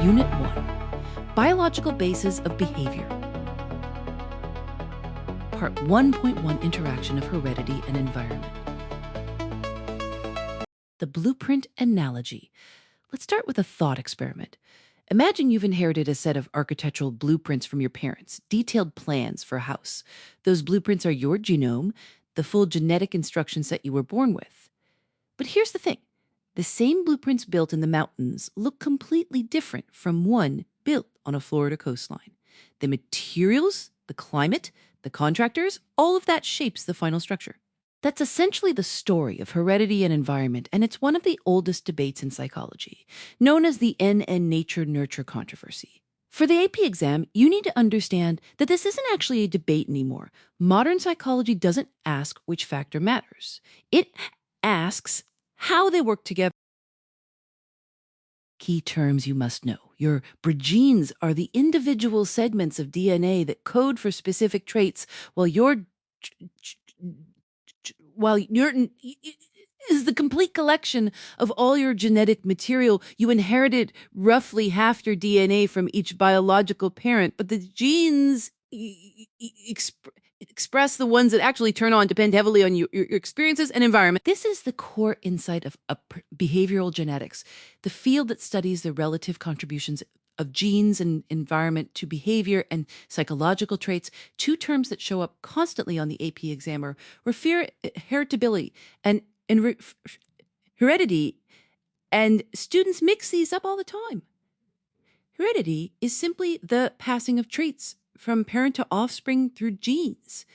Unit 1, Biological Bases of Behavior. Part 1.1, Interaction of Heredity and Environment. The blueprint analogy. Let's start with a thought experiment. Imagine you've inherited a set of architectural blueprints from your parents, detailed plans for a house. Those blueprints are your genome, the full genetic instruction set you were born with. But here's the thing. The same blueprints built in the mountains look completely different from one built on a Florida coastline. The materials, the climate, the contractors, all of that shapes the final structure. That's essentially the story of heredity and environment, and it's one of the oldest debates in psychology, known as the N and nature-nurture controversy. For the AP exam, you need to understand that this isn't actually a debate anymore. Modern psychology doesn't ask which factor matters. It asks how they work together. Key terms you must know. Your genes are the individual segments of DNA that code for specific traits, while your is the complete collection of all your genetic material. You inherited roughly half your DNA from each biological parent, but the genes express the ones that actually turn on depend heavily on your experiences and environment. This is the core insight of behavioral genetics, the field that studies the relative contributions of genes and environment to behavior and psychological traits. Two terms that show up constantly on the AP exam refer heritability and heredity, and students mix these up all the time. Heredity is simply the passing of traits from parent to offspring through genes.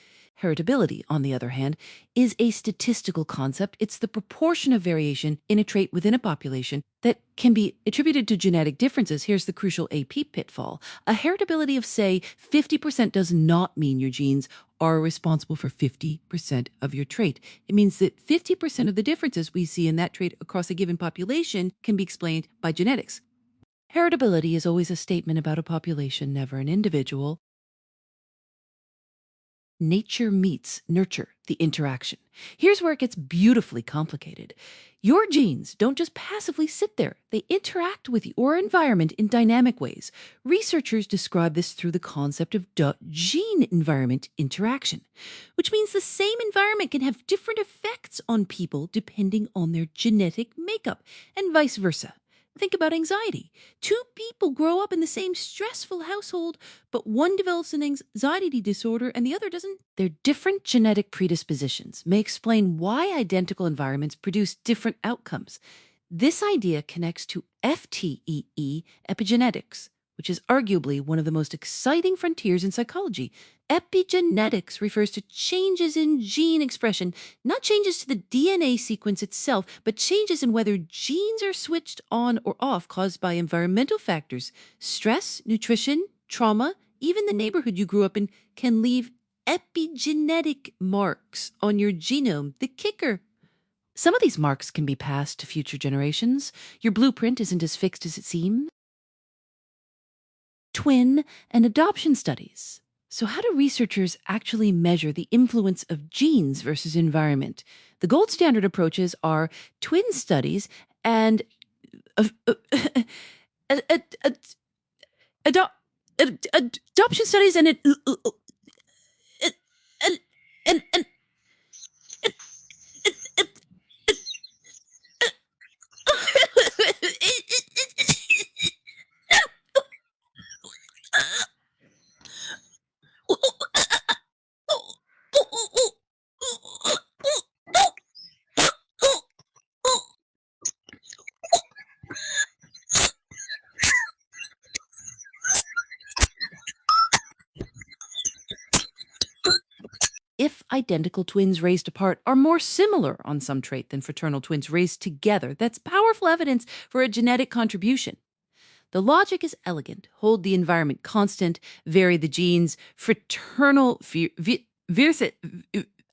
Heritability, on the other hand, is a statistical concept. It's the proportion of variation in a trait within a population that can be attributed to genetic differences. Here's the crucial AP pitfall. A heritability of, say, 50% does not mean your genes are responsible for 50% of your trait. It means that 50% of the differences we see in that trait across a given population can be explained by genetics. Heritability is always a statement about a population, never an individual. Nature meets nurture, the interaction. Here's where it gets beautifully complicated. Your genes don't just passively sit there. They interact with your environment in dynamic ways. Researchers describe this through the concept of gene-environment interaction, which means the same environment can have different effects on people depending on their genetic makeup, and vice versa. Think about anxiety. Two people grow up in the same stressful household, but one develops an anxiety disorder and the other doesn't. Their different genetic predispositions may explain why identical environments produce different outcomes. This idea connects to FTEE epigenetics, which is arguably one of the most exciting frontiers in psychology. Epigenetics refers to changes in gene expression, not changes to the DNA sequence itself, but changes in whether genes are switched on or off caused by environmental factors. Stress, nutrition, trauma, even the neighborhood you grew up in can leave epigenetic marks on your genome. The kicker. Some of these marks can be passed to future generations. Your blueprint isn't as fixed as it seems. Twin and adoption studies. So how do researchers actually measure the influence of genes versus environment? The gold standard approaches are twin studies and adoption studies and if identical twins raised apart are more similar on some trait than fraternal twins raised together, that's powerful evidence for a genetic contribution. The logic is elegant. Hold the environment constant, vary the genes, fraternal versus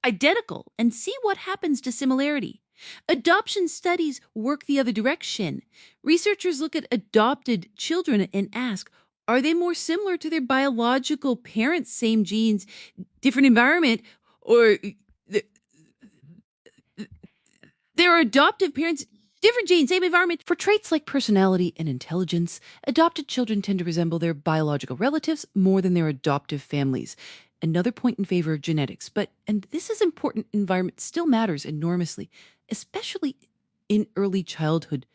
identical, and see what happens to similarity. Adoption studies work the other direction. Researchers look at adopted children and ask, are they more similar to their biological parents, same genes, different environment, or their adoptive parents Different genes, same environment. For traits like personality and intelligence, adopted children tend to resemble their biological relatives more than their adoptive families. Another point in favor of genetics, and this is important, environment still matters enormously, especially in early childhood.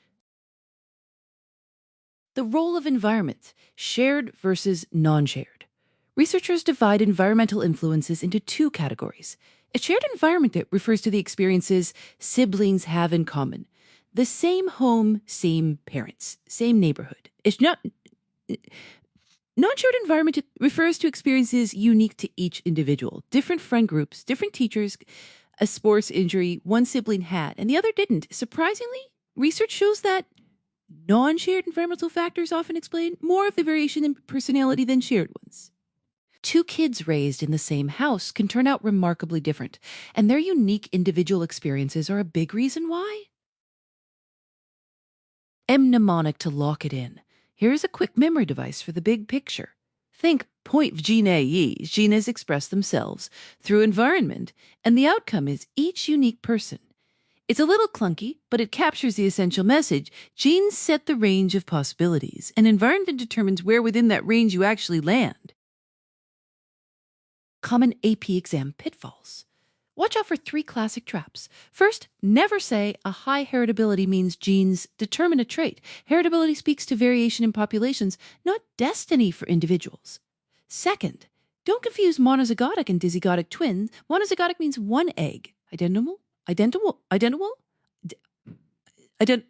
The role of environment, shared versus non-shared. Researchers divide environmental influences into two categories. A shared environment that refers to the experiences siblings have in common. The same home, same parents, same neighborhood. It's not non-shared environment refers to experiences unique to each individual. Different friend groups, different teachers, a sports injury one sibling had and the other didn't. Surprisingly, research shows that non-shared environmental factors often explain more of the variation in personality than shared ones. Two kids raised in the same house can turn out remarkably different, and their unique individual experiences are a big reason why. Mnemonic to lock it in. Here's a quick memory device for the big picture. Think point gene genes express themselves through environment, and the outcome is each unique person. It's a little clunky, but it captures the essential message. Genes set the range of possibilities, and environment determines where within that range you actually land. Common AP exam pitfalls. Watch out for three classic traps. First, never say a high heritability means genes determine a trait. Heritability speaks to variation in populations, not destiny for individuals. Second, don't confuse monozygotic and dizygotic twins. Monozygotic means one egg. Identical? Identical? Identical? Ident.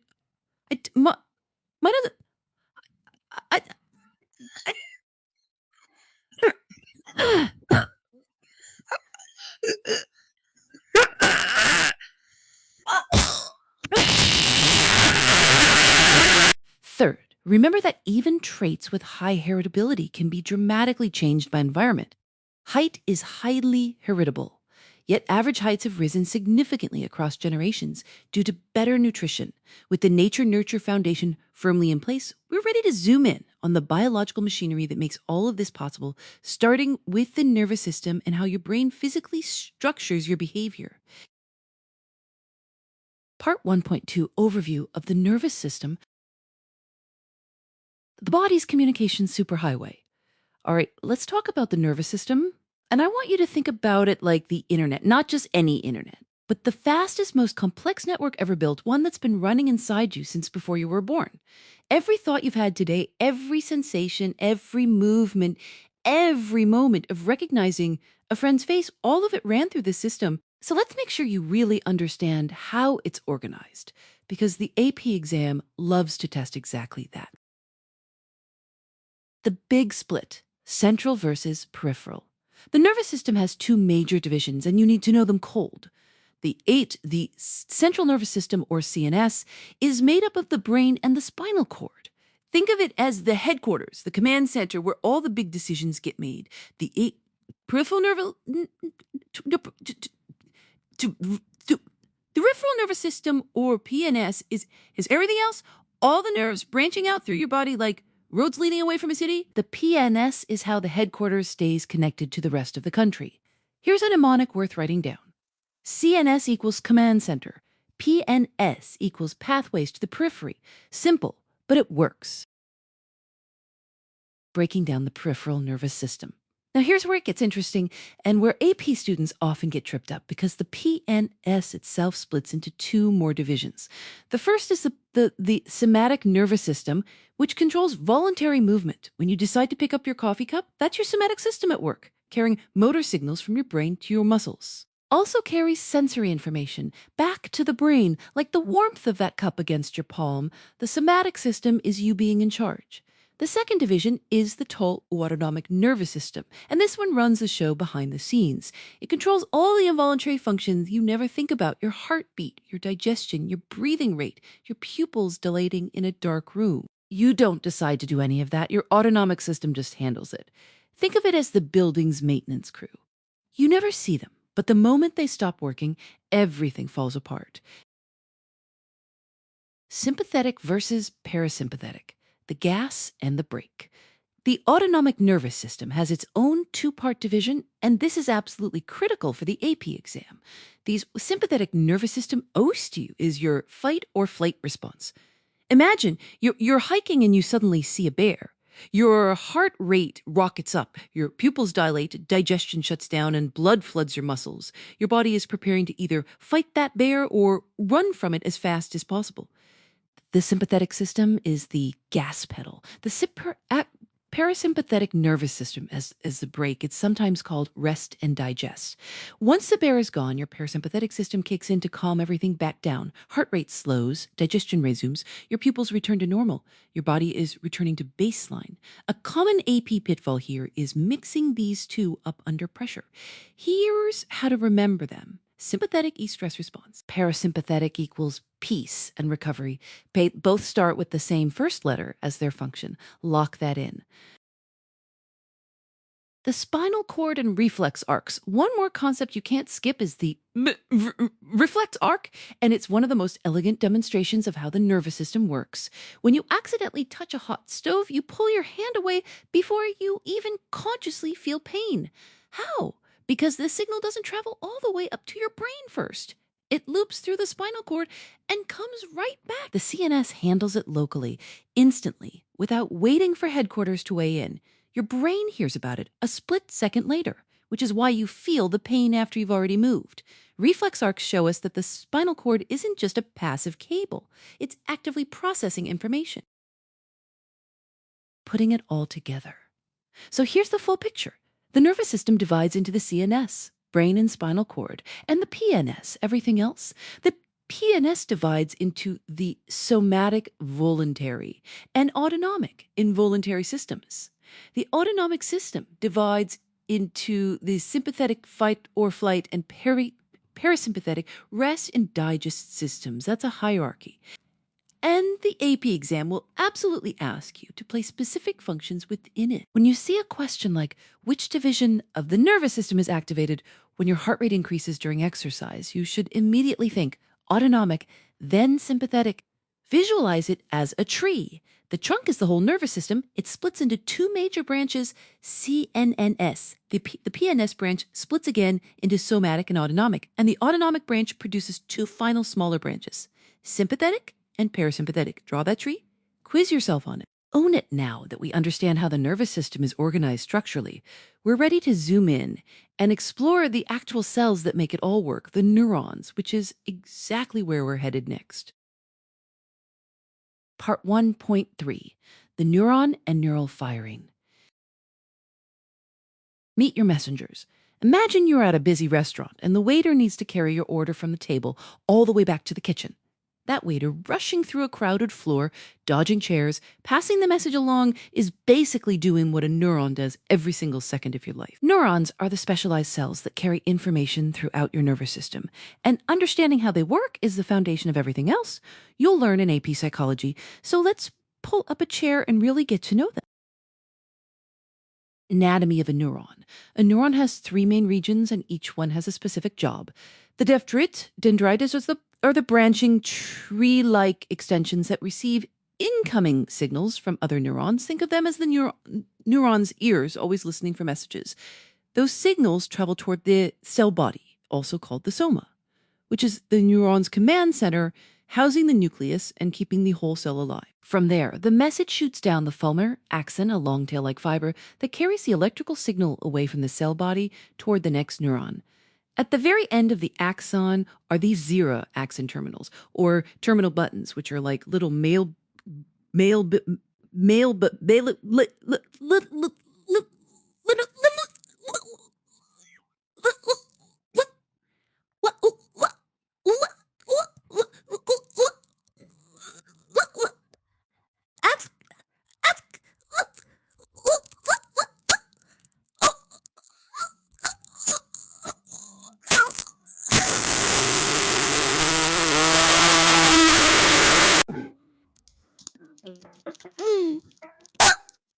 Mono. I, Third, remember that even traits with high heritability can be dramatically changed by environment. Height is highly heritable, yet average heights have risen significantly across generations due to better nutrition. With the nature-nurture foundation firmly in place, we're ready to zoom in on the biological machinery that makes all of this possible, starting with the nervous system and how your brain physically structures your behavior. Part 1.2 Overview of the nervous system, the body's communication superhighway. All right, let's talk about the nervous system. And I want you to think about it like the internet, not just any internet, but the fastest, most complex network ever built, one that's been running inside you since before you were born. Every thought you've had today, every sensation, every movement, every moment of recognizing a friend's face, all of it ran through the system. So let's make sure you really understand how it's organized, because the AP exam loves to test exactly that. The big split, central versus peripheral. The nervous system has two major divisions, and you need to know them cold. The central nervous system, or CNS, is made up of the brain and the spinal cord. Think of it as the headquarters, the command center where all the big decisions get made. The peripheral peripheral nervous system, or PNS, is everything else, all the nerves branching out through your body like roads leading away from a city. The PNS is how the headquarters stays connected to the rest of the country. Here's a mnemonic worth writing down. CNS equals command center. PNS equals pathways to the periphery. Simple, but it works. Breaking down the peripheral nervous system. Now here's where it gets interesting and where AP students often get tripped up, because the PNS itself splits into two more divisions. The first is the somatic nervous system, which controls voluntary movement. When you decide to pick up your coffee cup, that's your somatic system at work, carrying motor signals from your brain to your muscles. Also carries sensory information back to the brain, like the warmth of that cup against your palm. The somatic system is you being in charge. The second division is the total autonomic nervous system, and this one runs the show behind the scenes. It controls all the involuntary functions you never think about: your heartbeat, your digestion, your breathing rate, your pupils dilating in a dark room. You don't decide to do any of that. Your autonomic system just handles it. Think of it as the building's maintenance crew. You never see them, but the moment they stop working, everything falls apart. Sympathetic versus parasympathetic. The gas and the brake. The autonomic nervous system has its own two-part division, and this is absolutely critical for the AP exam. The sympathetic nervous system OST you is your fight or flight response. Imagine you're hiking and you suddenly see a bear. Your heart rate rockets up, your pupils dilate, digestion shuts down, and blood floods your muscles. Your body is preparing to either fight that bear or run from it as fast as possible. The sympathetic system is the gas pedal. The parasympathetic nervous system as the brake. It's sometimes called rest and digest. Once the bear is gone, your parasympathetic system kicks in to calm everything back down. Heart rate slows, digestion resumes, your pupils return to normal. Your body is returning to baseline. A common AP pitfall here is mixing these two up under pressure. Here's how to remember them. Sympathetic stress response. Parasympathetic equals peace and recovery. Both start with the same first letter as their function. Lock that in. The spinal cord and reflex arcs. One more concept you can't skip is the reflex arc, and it's one of the most elegant demonstrations of how the nervous system works. When you accidentally touch a hot stove, you pull your hand away before you even consciously feel pain. How? Because the signal doesn't travel all the way up to your brain first. It loops through the spinal cord and comes right back. The CNS handles it locally, instantly, without waiting for headquarters to weigh in. Your brain hears about it a split second later, which is why you feel the pain after you've already moved. Reflex arcs show us that the spinal cord isn't just a passive cable. It's actively processing information, putting it all together. So here's the full picture. The nervous system divides into the CNS, brain and spinal cord, and the PNS, everything else. The PNS divides into the somatic voluntary and autonomic involuntary systems. The autonomic system divides into the sympathetic fight or flight and parasympathetic rest and digest systems. That's a hierarchy. And the AP exam will absolutely ask you to place specific functions within it. When you see a question like, which division of the nervous system is activated when your heart rate increases during exercise, you should immediately think autonomic, then sympathetic. Visualize it as a tree. The trunk is the whole nervous system. It splits into two major branches, CNNS. The PNS branch splits again into somatic and autonomic, and the autonomic branch produces two final smaller branches, sympathetic and parasympathetic. Draw that tree, quiz yourself on it. Own it now that we understand how the nervous system is organized structurally. We're ready to zoom in and explore the actual cells that make it all work, the neurons, which is exactly where we're headed next. Part 1.3, the neuron and neural firing. Meet your messengers. Imagine you're at a busy restaurant and the waiter needs to carry your order from the table all the way back to the kitchen. That waiter rushing through a crowded floor, dodging chairs, passing the message along is basically doing what a neuron does every single second of your life. Neurons are the specialized cells that carry information throughout your nervous system, and understanding how they work is the foundation of everything else you'll learn in AP psychology. So let's pull up a chair and really get to know them. Anatomy of a neuron. A neuron has three main regions and each one has a specific job. The dendrites are the branching tree-like extensions that receive incoming signals from other neurons. Think of them as the neuron's ears, always listening for messages. Those signals travel toward the cell body, also called the soma, which is the neuron's command center, housing the nucleus and keeping the whole cell alive. From there, the message shoots down the fulmar axon, a long tail-like fiber that carries the electrical signal away from the cell body toward the next neuron. At the very end of the axon are these zero axon terminals, or terminal buttons, which are like little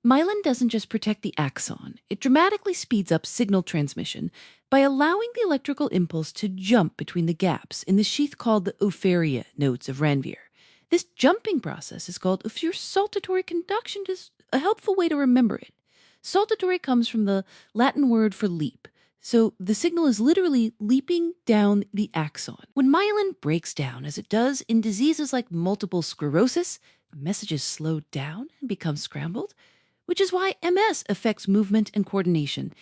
Myelin doesn't just protect the axon, it dramatically speeds up signal transmission by allowing the electrical impulse to jump between the gaps in the sheath called the oopharia nodes of Ranvier. This jumping process is called saltatory conduction, is a helpful way to remember it. Saltatory comes from the Latin word for leap. So the signal is literally leaping down the axon. When myelin breaks down, as it does in diseases like multiple sclerosis, messages slow down and become scrambled, which is why MS affects movement and coordination.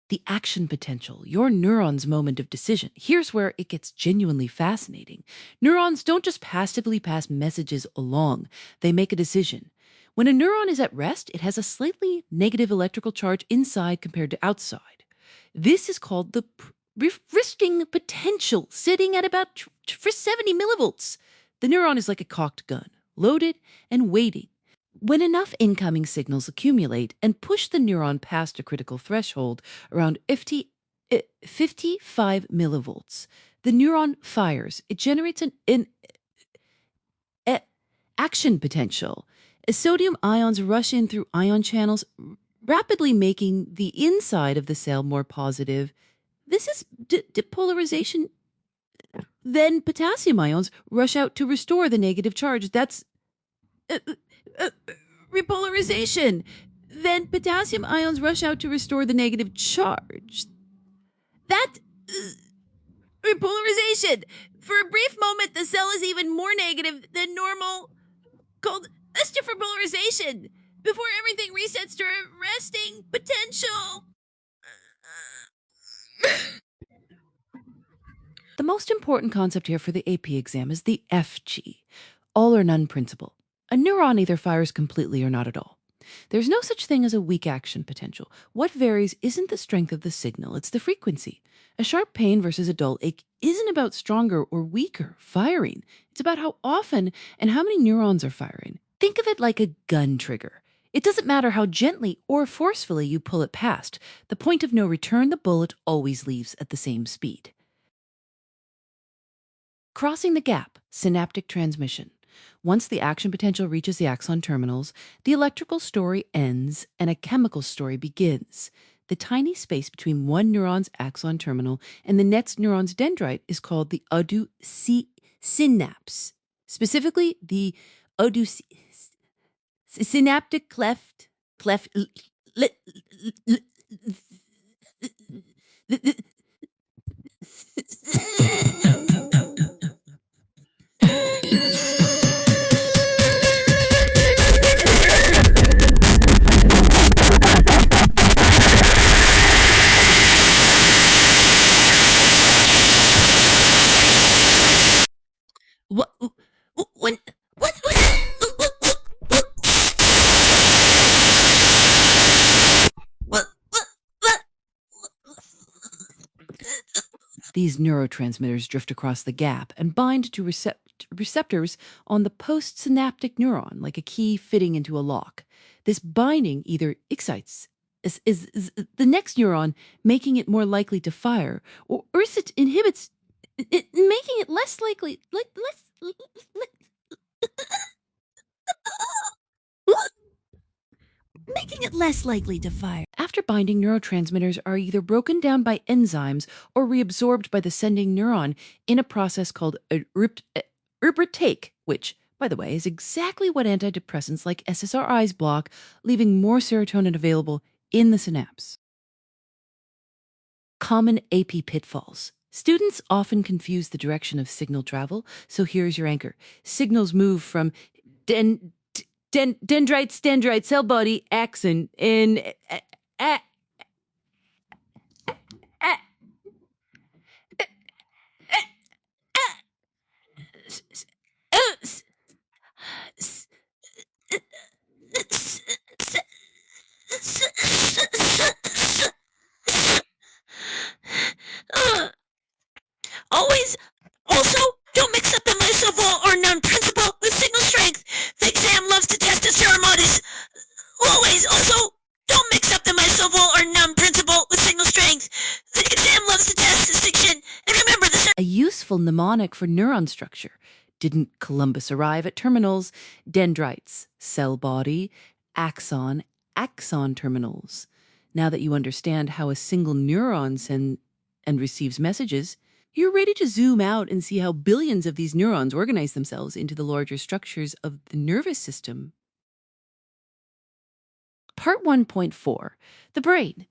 The action potential, your neuron's moment of decision. Here's where it gets genuinely fascinating. Neurons don't just passively pass messages along, they make a decision. When a neuron is at rest, it has a slightly negative electrical charge inside compared to outside. This is called the resting potential, sitting at about 70 millivolts. The neuron is like a cocked gun, loaded and waiting. When enough incoming signals accumulate and push the neuron past a critical threshold around 55 millivolts, the neuron fires. It generates an action potential. As sodium ions rush in through ion channels, rapidly making the inside of the cell more positive. This is depolarization. Then potassium ions rush out to restore the negative charge. That's repolarization. Then potassium ions rush out to restore the negative charge. That repolarization. For a brief moment, the cell is even more negative than normal, called repolarization, before everything resets to a resting potential. The most important concept here for the AP exam is the FG, all or none principle. A neuron either fires completely or not at all. There's no such thing as a weak action potential. What varies isn't the strength of the signal, it's the frequency. A sharp pain versus a dull ache isn't about stronger or weaker firing. It's about how often and how many neurons are firing. Think of it like a gun trigger. It doesn't matter how gently or forcefully you pull it past. The point of no return, the bullet always leaves at the same speed. Crossing the gap, synaptic transmission. Once the action potential reaches the axon terminals, the electrical story ends and a chemical story begins. The tiny space between one neuron's axon terminal and the next neuron's dendrite is called the synapse. Specifically, the synaptic cleft. What? When? What? These neurotransmitters drift across the gap and bind to receptors on the postsynaptic neuron, like a key fitting into a lock. This binding either excites is the next neuron, making it more likely to fire, or it inhibits it, making it less likely, making it less likely to fire. After binding, neurotransmitters are either broken down by enzymes or reabsorbed by the sending neuron in a process called heritability, which, by the way, is exactly what antidepressants like SSRIs block, leaving more serotonin available in the synapse. Common AP pitfalls. Students often confuse the direction of signal travel, so here's your anchor. Signals move from dendrite, cell body, axon, and always, also, don't mix up the monozygotic or non-principle with signal strength. The exam loves to test the ceremonies. Always, also, don't mix up the monozygotic or non-principle with signal strength. The exam loves to test distinction. And remember, a useful mnemonic for neuron structure. Didn't Columbus arrive at terminals? Dendrites, cell body, axon terminals. Now that you understand how a single neuron sends and receives messages, you're ready to zoom out and see how billions of these neurons organize themselves into the larger structures of the nervous system. Part 1.4, the brain.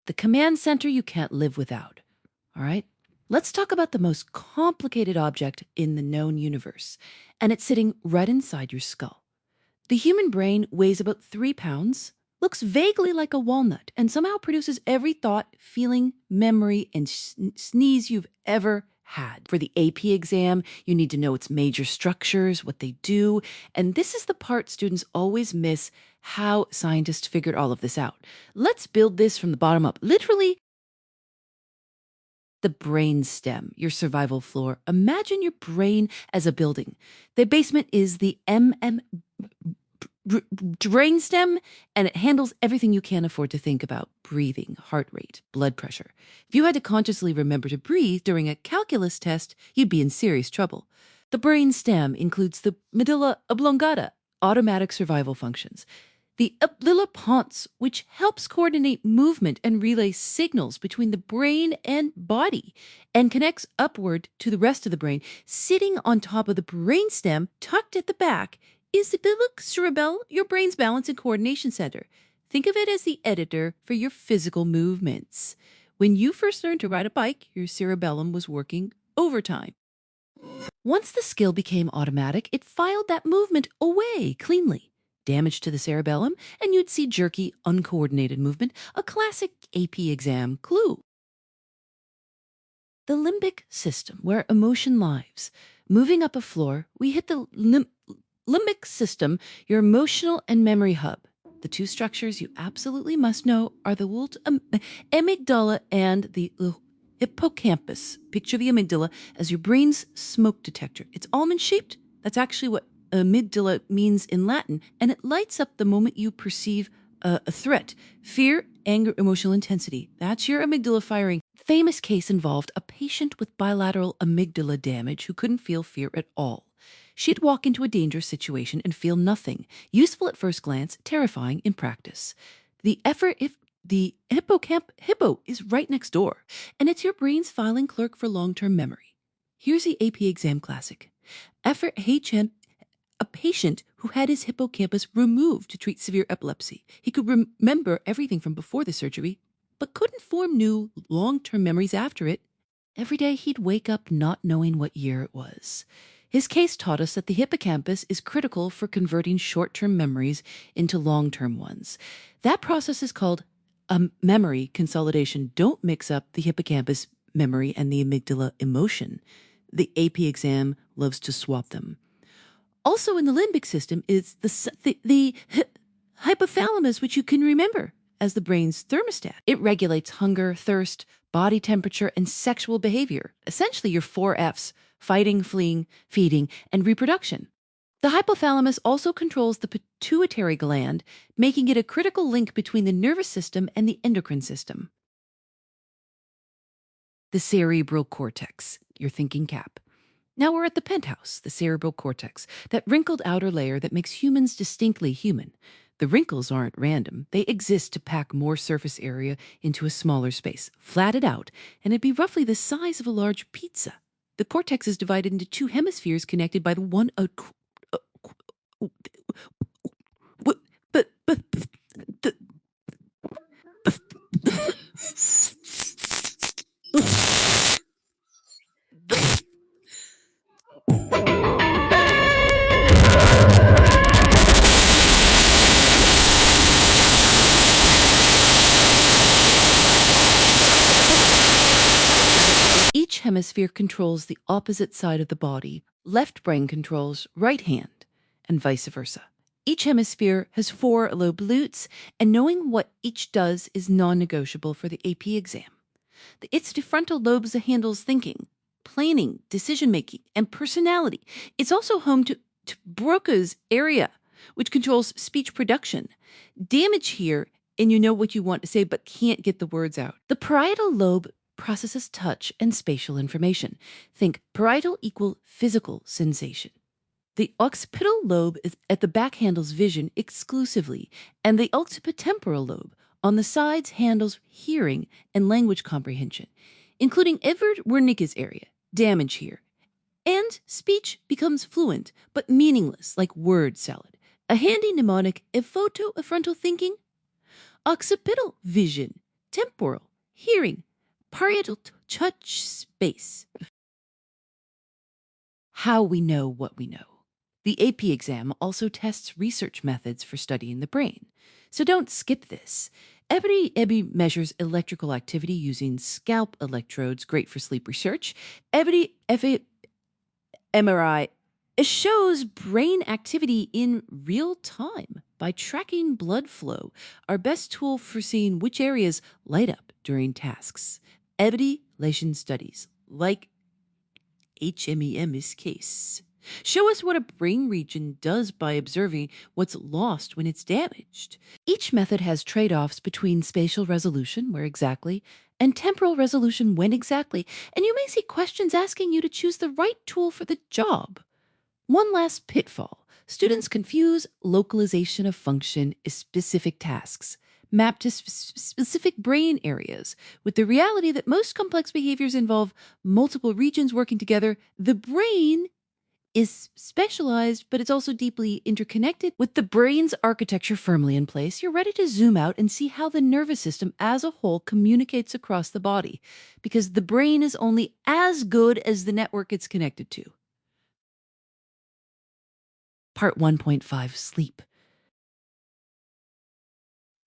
The command center you can't live without. All right? Let's talk about the most complicated object in the known universe, and it's sitting right inside your skull. The human brain weighs about 3 pounds, looks vaguely like a walnut, and somehow produces every thought, feeling, memory, and sneeze you've ever had. For the AP exam, you need to know its major structures, what they do, and this is the part students always miss: how scientists figured all of this out. Let's build this from the bottom up. Literally, the brain stem, your survival floor. Imagine your brain as a building. The basement is the brainstem, and it handles everything you can't afford to think about: breathing, heart rate, blood pressure. If you had to consciously remember to breathe during a calculus test, you'd be in serious trouble. The brainstem includes the medulla oblongata, automatic survival functions, the lilla pons, which helps coordinate movement and relay signals between the brain and body, and connects upward to the rest of the brain. Sitting on top of the brainstem, tucked at the back, is the biblic cerebellum, your brain's balance and coordination center. Think of it as the editor for your physical movements. When you first learned to ride a bike, your cerebellum was working overtime. Once the skill became automatic, it filed that movement away cleanly. Damage to the cerebellum, and you'd see jerky, uncoordinated movement, a classic AP exam clue. The limbic system, where emotion lives. Moving up a floor, we hit the limbic system, your emotional and memory hub. The two structures you absolutely must know are the amygdala and the hippocampus. Picture the amygdala as your brain's smoke detector. It's almond-shaped. That's actually what amygdala means in Latin, and it lights up the moment you perceive a threat: fear, anger, emotional intensity. That's your amygdala firing. Famous case involved a patient with bilateral amygdala damage who couldn't feel fear at all. She'd walk into a dangerous situation and feel nothing. Useful at first glance, terrifying in practice. The hippo is right next door, and it's your brain's filing clerk for long-term memory. Here's the AP exam classic. A patient who had his hippocampus removed to treat severe epilepsy. He could remember everything from before the surgery, but couldn't form new long-term memories after it. Every day he'd wake up not knowing what year it was. His case taught us that the hippocampus is critical for converting short-term memories into long-term ones. That process is called memory consolidation. Don't mix up the hippocampus memory and the amygdala emotion. The AP exam loves to swap them. Also in the limbic system is the hypothalamus, which you can remember as the brain's thermostat. It regulates hunger, thirst, body temperature, and sexual behavior. Essentially your 4 Fs: fighting, fleeing, feeding, and reproduction. The hypothalamus also controls the pituitary gland, making it a critical link between the nervous system and the endocrine system. The cerebral cortex, your thinking cap. Now we're at the penthouse, the cerebral cortex, that wrinkled outer layer that makes humans distinctly human. The wrinkles aren't random. They exist to pack more surface area into a smaller space. Flat it out, and it'd be roughly the size of a large pizza. The cortex is divided into 2 hemispheres connected by the one Each hemisphere controls the opposite side of the body. Left brain controls right hand, and vice versa. Each hemisphere has 4 lobes, and knowing what each does is non-negotiable for the AP exam. Its frontal lobes handles thinking, planning, decision-making, and personality. It's also home to Broca's area, which controls speech production. Damage here, and you know what you want to say but can't get the words out. The parietal lobe processes touch and spatial information. Think parietal equal physical sensation. The occipital lobe is at the back handles vision exclusively, and the occipitemporal lobe on the sides handles hearing and language comprehension, including Edward Wernicke's area. Damage here. And speech becomes fluent, but meaningless, like word salad. A handy mnemonic: frontal thinking, occipital vision, temporal hearing, parietal touch space. How we know what we know. The AP exam also tests research methods for studying the brain. So don't skip this. Epi measures electrical activity using scalp electrodes, great for sleep research. MRI, it shows brain activity in real time by tracking blood flow, our best tool for seeing which areas light up during tasks. Evidence studies, like HMEM's case, show us what a brain region does by observing what's lost when it's damaged. Each method has trade-offs between spatial resolution, where exactly, and temporal resolution, when exactly, and you may see questions asking you to choose the right tool for the job. One last pitfall: students confuse localization of function as specific tasks mapped to specific brain areas with the reality that most complex behaviors involve multiple regions working together. The brain is specialized, but it's also deeply interconnected. With the brain's architecture firmly in place, you're ready to zoom out and see how the nervous system as a whole communicates across the body, because the brain is only as good as the network it's connected to. Part 1.5: Sleep.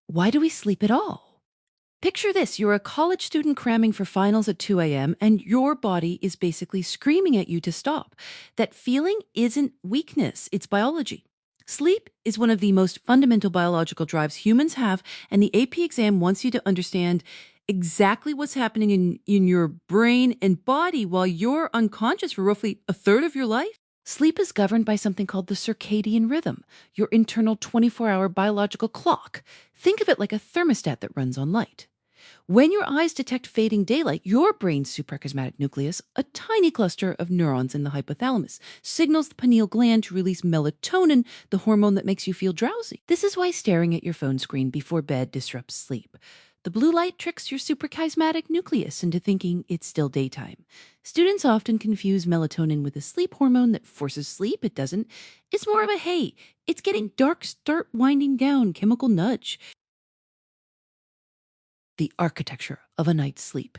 Why do we sleep at all? Picture this: you're a college student cramming for finals at 2 a.m., and your body is basically screaming at you to stop. That feeling isn't weakness, it's biology. Sleep is one of the most fundamental biological drives humans have, and the AP exam wants you to understand exactly what's happening in your brain and body while you're unconscious for roughly a third of your life. Sleep is governed by something called the circadian rhythm, your internal 24-hour biological clock. Think of it like a thermostat that runs on light. When your eyes detect fading daylight, your brain's suprachiasmatic nucleus, a tiny cluster of neurons in the hypothalamus, signals the pineal gland to release melatonin, the hormone that makes you feel drowsy. This is why staring at your phone screen before bed disrupts sleep. The blue light tricks your suprachiasmatic nucleus into thinking it's still daytime. Students often confuse melatonin with a sleep hormone that forces sleep. It doesn't. It's more of a, hey, it's getting dark, start winding down chemical nudge. The architecture of a night's sleep.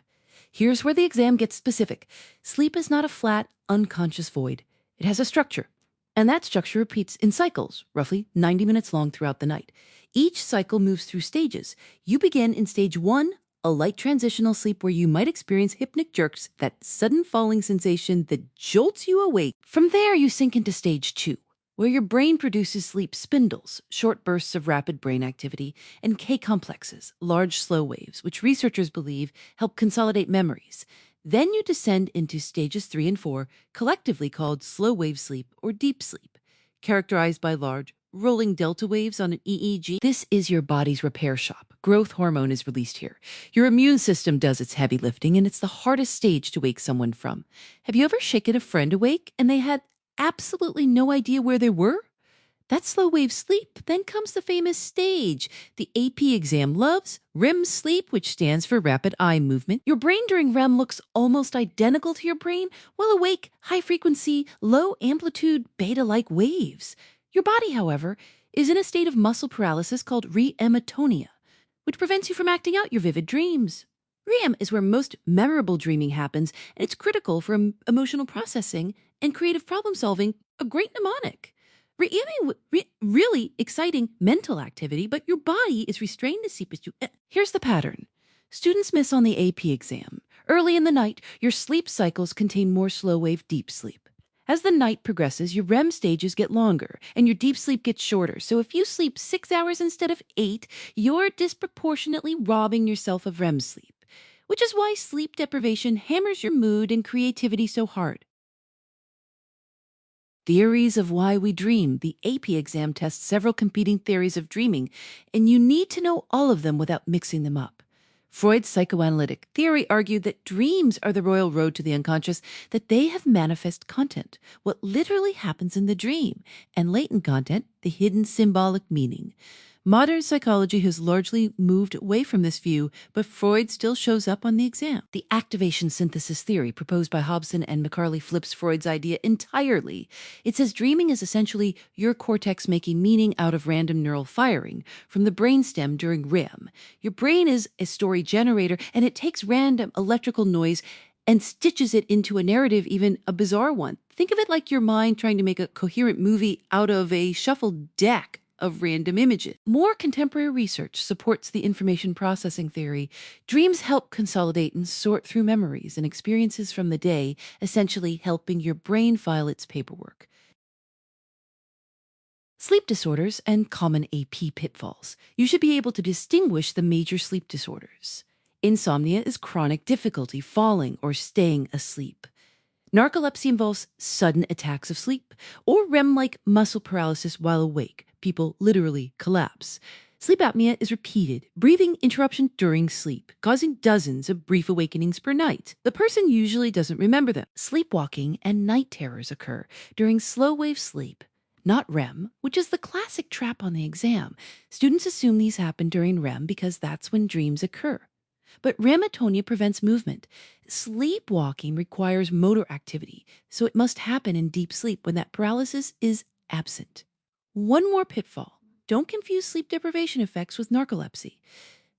Here's where the exam gets specific. Sleep is not a flat, unconscious void. It has a structure, and that structure repeats in cycles, roughly 90 minutes long throughout the night. Each cycle moves through stages. You begin in stage 1, a light transitional sleep where you might experience hypnic jerks, that sudden falling sensation that jolts you awake. From there, you sink into stage 2, where your brain produces sleep spindles, short bursts of rapid brain activity, and K-complexes, large slow waves, which researchers believe help consolidate memories. Then you descend into stages 3 and 4, collectively called slow wave sleep or deep sleep, characterized by large, rolling delta waves on an EEG. This is your body's repair shop. Growth hormone is released here. Your immune system does its heavy lifting, and it's the hardest stage to wake someone from. Have you ever shaken a friend awake and they had absolutely no idea where they were? That's slow wave sleep. Then comes the famous stage. The AP exam loves REM sleep, which stands for rapid eye movement. Your brain during REM looks almost identical to your brain while awake, high frequency, low amplitude, beta-like waves. Your body, however, is in a state of muscle paralysis called REM-atonia, which prevents you from acting out your vivid dreams. REM is where most memorable dreaming happens, and it's critical for emotional processing and creative problem solving, a great mnemonic. Really exciting mental activity, but your body is restrained to sleep. Here's the pattern. Students miss on the AP exam. Early in the night, your sleep cycles contain more slow-wave deep sleep. As the night progresses, your REM stages get longer, and your deep sleep gets shorter. So if you sleep 6 hours instead of 8, you're disproportionately robbing yourself of REM sleep, which is why sleep deprivation hammers your mood and creativity so hard. Theories of why we dream. The AP exam tests several competing theories of dreaming, and you need to know all of them without mixing them up. Freud's psychoanalytic theory argued that dreams are the royal road to the unconscious, that they have manifest content, what literally happens in the dream, and latent content, the hidden symbolic meaning. Modern psychology has largely moved away from this view, but Freud still shows up on the exam. The activation synthesis theory proposed by Hobson and McCarley flips Freud's idea entirely. It says dreaming is essentially your cortex making meaning out of random neural firing from the brainstem during REM. Your brain is a story generator, and it takes random electrical noise and stitches it into a narrative, even a bizarre one. Think of it like your mind trying to make a coherent movie out of a shuffled deck of random images. More contemporary research supports the information processing theory. Dreams help consolidate and sort through memories and experiences from the day, essentially helping your brain file its paperwork. Sleep disorders and common AP pitfalls. You should be able to distinguish the major sleep disorders. Insomnia is chronic difficulty falling or staying asleep. Narcolepsy involves sudden attacks of sleep, or REM-like muscle paralysis while awake. People literally collapse. Sleep apnea is repeated breathing interruption during sleep, causing dozens of brief awakenings per night. The person usually doesn't remember them. Sleepwalking and night terrors occur during slow-wave sleep, not REM, which is the classic trap on the exam. Students assume these happen during REM because that's when dreams occur. But REM atonia prevents movement. Sleepwalking requires motor activity, so it must happen in deep sleep when that paralysis is absent. One more pitfall. Don't confuse sleep deprivation effects with narcolepsy.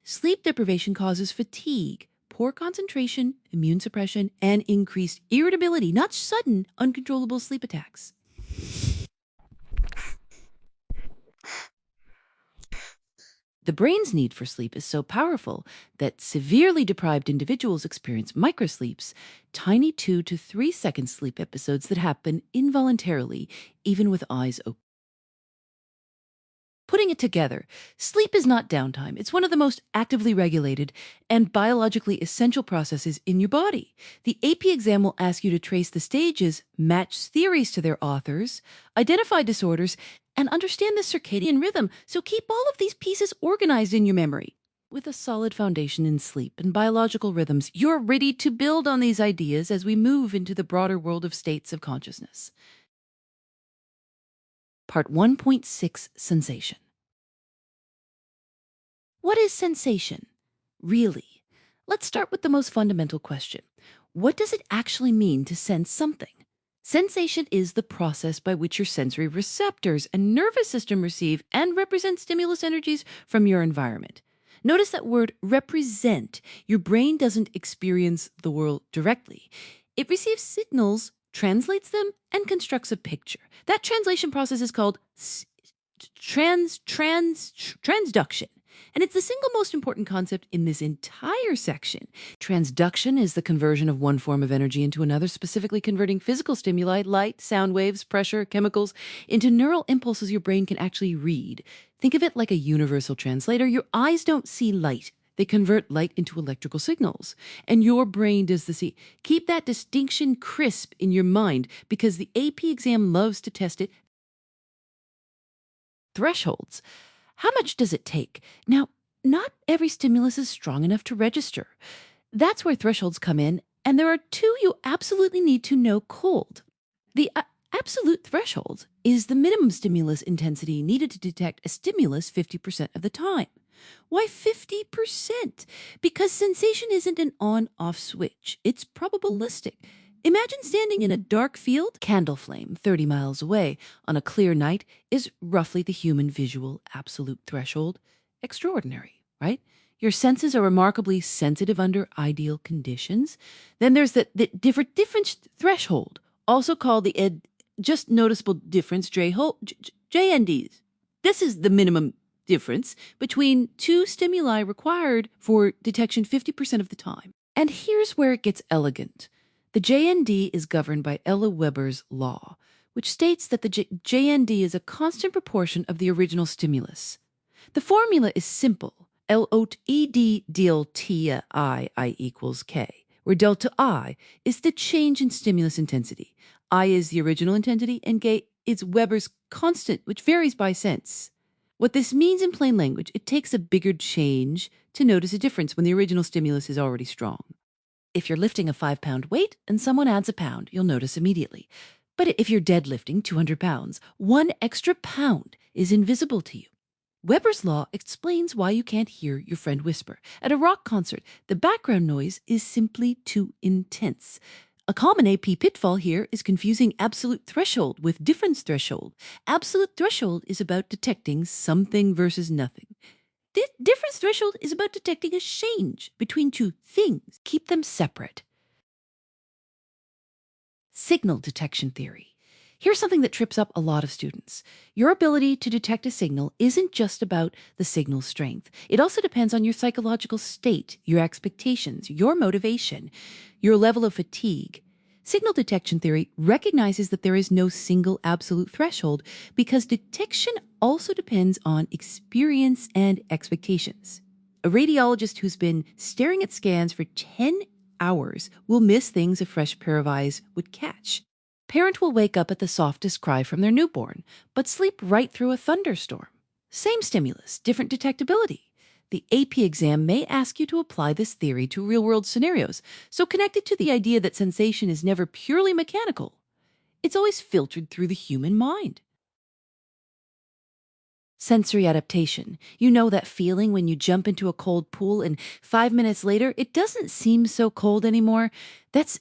Sleep deprivation causes fatigue, poor concentration, immune suppression, and increased irritability, not sudden, uncontrollable sleep attacks. The brain's need for sleep is so powerful that severely deprived individuals experience microsleeps, tiny 2 to 3 second sleep episodes that happen involuntarily, even with eyes open. Putting it together, sleep is not downtime. It's one of the most actively regulated and biologically essential processes in your body. The AP exam will ask you to trace the stages, match theories to their authors, identify disorders, and understand the circadian rhythm, so keep all of these pieces organized in your memory. With a solid foundation in sleep and biological rhythms, you're ready to build on these ideas as we move into the broader world of states of consciousness. Part 1.6 Sensation. What is sensation? Really? Let's start with the most fundamental question. What does it actually mean to sense something? Sensation is the process by which your sensory receptors and nervous system receive and represent stimulus energies from your environment. Notice that word represent. Your brain doesn't experience the world directly. It receives signals, translates them, and constructs a picture. That translation process is called transduction. And it's the single most important concept in this entire section. Transduction is the conversion of one form of energy into another, specifically converting physical stimuli, light, sound waves, pressure, chemicals, into neural impulses your brain can actually read. Think of it like a universal translator. Your eyes don't see light. They convert light into electrical signals. And your brain does the same. Keep that distinction crisp in your mind because the AP exam loves to test it. Thresholds. How much does it take? Now, not every stimulus is strong enough to register. That's where thresholds come in, and there are two you absolutely need to know cold. The absolute threshold is the minimum stimulus intensity needed to detect a stimulus 50% of the time. Why 50%? Because sensation isn't an on-off switch. It's probabilistic. Imagine standing in a dark field. Candle flame 30 miles away on a clear night is roughly the human visual absolute threshold. Extraordinary, right? Your senses are remarkably sensitive under ideal conditions. Then there's the different threshold, also called the just noticeable difference, JNDs. This is the minimum difference between two stimuli required for detection 50% of the time. And here's where it gets elegant. The JND is governed by Ella Weber's law, which states that the JND is a constant proportion of the original stimulus. The formula is simple. LOED delta I equals K, where delta I is the change in stimulus intensity. I is the original intensity, and K is Weber's constant, which varies by sense. What this means in plain language, it takes a bigger change to notice a difference when the original stimulus is already strong. If you're lifting a 5-pound weight and someone adds a pound, you'll notice immediately. But if you're deadlifting 200 pounds, 1 extra pound is invisible to you. Weber's law explains why you can't hear your friend whisper. At a rock concert, the background noise is simply too intense. A common AP pitfall here is confusing absolute threshold with difference threshold. Absolute threshold is about detecting something versus nothing. Difference threshold is about detecting a change between two things. Keep them separate. Signal detection theory. Here's something that trips up a lot of students. Your ability to detect a signal isn't just about the signal's strength. It also depends on your psychological state, your expectations, your motivation, your level of fatigue. Signal detection theory recognizes that there is no single absolute threshold because detection also depends on experience and expectations. A radiologist who's been staring at scans for 10 hours will miss things a fresh pair of eyes would catch. Parent will wake up at the softest cry from their newborn, but sleep right through a thunderstorm. Same stimulus, different detectability. The AP exam may ask you to apply this theory to real-world scenarios, so connect it to the idea that sensation is never purely mechanical. It's always filtered through the human mind. Sensory adaptation. You know that feeling when you jump into a cold pool and 5 minutes later, it doesn't seem so cold anymore? It's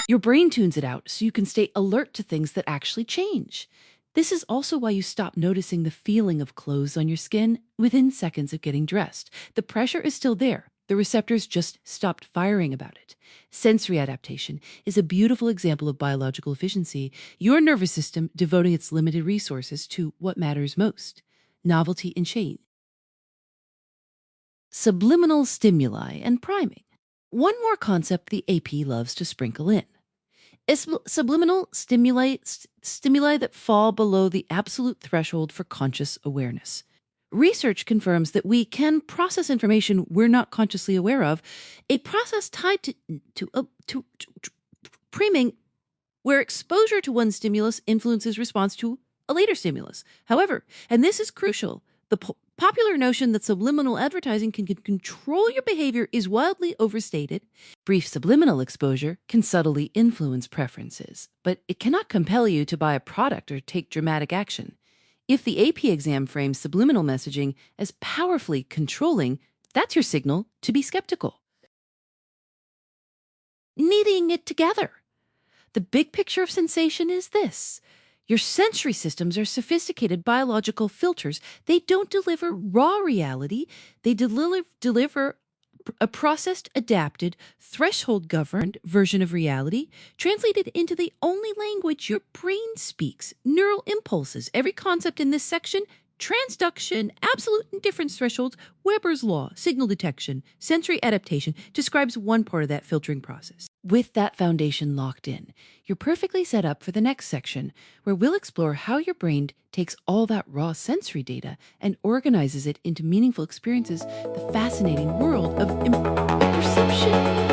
Your brain tunes it out so you can stay alert to things that actually change. This is also why you stop noticing the feeling of clothes on your skin within seconds of getting dressed. The pressure is still there. The receptors just stopped firing about it. Sensory adaptation is a beautiful example of biological efficiency, your nervous system devoting its limited resources to what matters most: novelty and change. Subliminal stimuli and priming. One more concept the AP loves to sprinkle in. Subliminal stimuli that fall below the absolute threshold for conscious awareness. Research confirms that we can process information we're not consciously aware of, a process tied to priming, where exposure to one stimulus influences response to a later stimulus. However, and this is crucial, the popular notion that subliminal advertising can control your behavior is wildly overstated. Brief subliminal exposure can subtly influence preferences, but it cannot compel you to buy a product or take dramatic action. If the AP exam frames subliminal messaging as powerfully controlling, that's your signal to be skeptical. Knitting it together. The big picture of sensation is this. Your sensory systems are sophisticated biological filters. They don't deliver raw reality. They deliver a processed, adapted, threshold-governed version of reality, translated into the only language your brain speaks: neural impulses. Every concept in this section: transduction, absolute and difference thresholds, Weber's law, signal detection, sensory adaptation, describes one part of that filtering process. With that foundation locked in, you're perfectly set up for the next section, where we'll explore how your brain takes all that raw sensory data and organizes it into meaningful experiences, the fascinating world of perception.